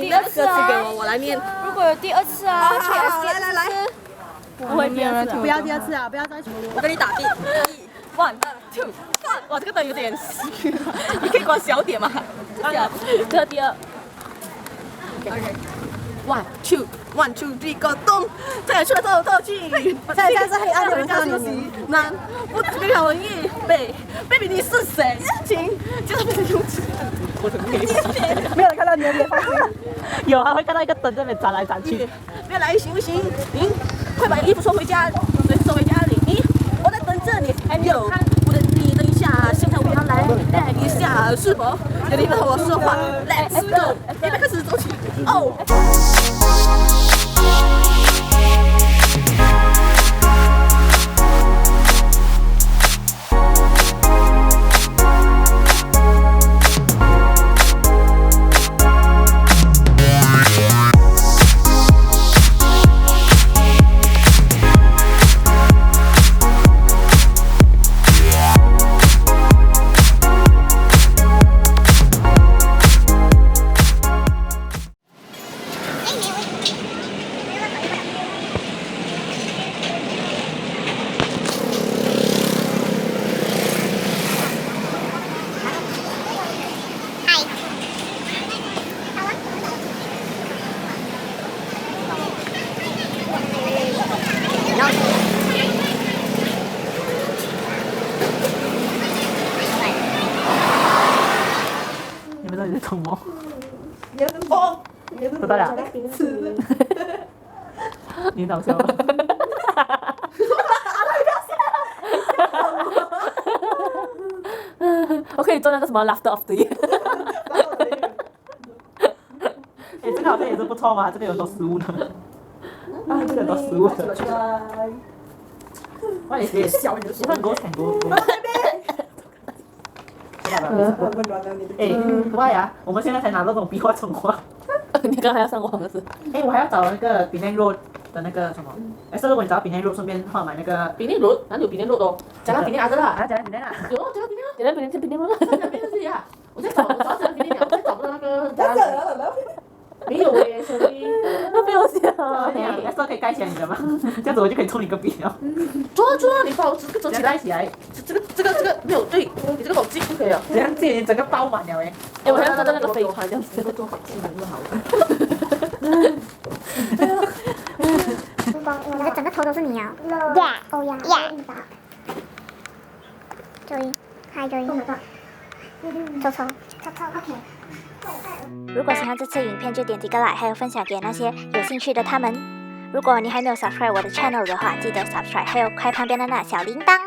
你那个字给我来念。如果有第二次啊，去 escape 来，不会第二次，不要第二次啊！不要再求我跟你打地。1 2 3，哇，这个灯有点细，你可以关小点吗？这第二。 1 2 1 2 3 go 咚！再出来斗气，现在是黑暗的人家休息。难，不非常容易背。baby 你是谁？请就是被勇气。我怎么没戏？没有人看到你的脸，放心。有啊，会看到一个灯在那边转来转去。别来行不行？你快把衣服收回家，收回家里。你，我在等着你。还有，你等一下，现在我要来带一下，是否有你们和我说话 ？Let's go， 预备开始走起。哦。 你们到底在冲我？哦，不得了，你搞笑了。我可以做那个什么 laughter of the year。哎，这个好像也是不错嘛，这个有很多食物的。啊，这个很多食物的。我也是小，你看狗舔狗。哎，对呀，我们现在才拿到这种壁画成画。你刚才要上网的是？哎，我还要找那个 Penang Road 的那个什么？哎，是如果你找到 Penang Road，顺便帮我买那个。Penang Road，哪里有 Penang Road 哦？加拉 Penang 啦，啊，讲 Penang 啊。有加拉 Penang，简单别人就别人了。哪边是呀？我在找加拉 Penang，我在找不到那个加拉。没有诶，所以那不用想。哎，那时候可以盖起来你的吗？这样子我就可以冲你个笔了。坐啊，你把我这个折起来盖。起来。这个没有对，你这个手机不可以啊。这样子你整个包满了哎。哎，我还要坐在那个飞船这样子。这个做好技能就好了。我的整个头都是你啊！哦呀，注意，嗨，注意，抽抽，OK。如果喜欢这次影片，就点击个 like， 还有分享给那些有兴趣的他们。如果你还没有 subscribe 我的 channel 的话，记得 subscribe， 还有开旁边的那小铃铛。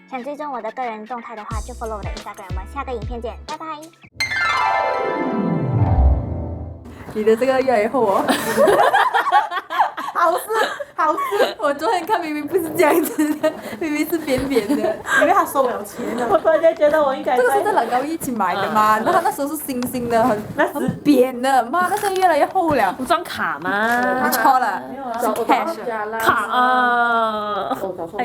想追踪我的个人动态的话，就 follow 我的 Instagram。我们下个影片见，拜拜。你的这个越来越厚哦。好事，我昨天看明明不是这样子的，明明是扁扁的，因为他收不了钱的。我突然间觉得我应该这个是在兰高一起买的嘛，然后他那时候是星星的，很扁的，妈，那现在越来越厚了。不装卡吗？你错了，找 cash 卡啊！哦，找错。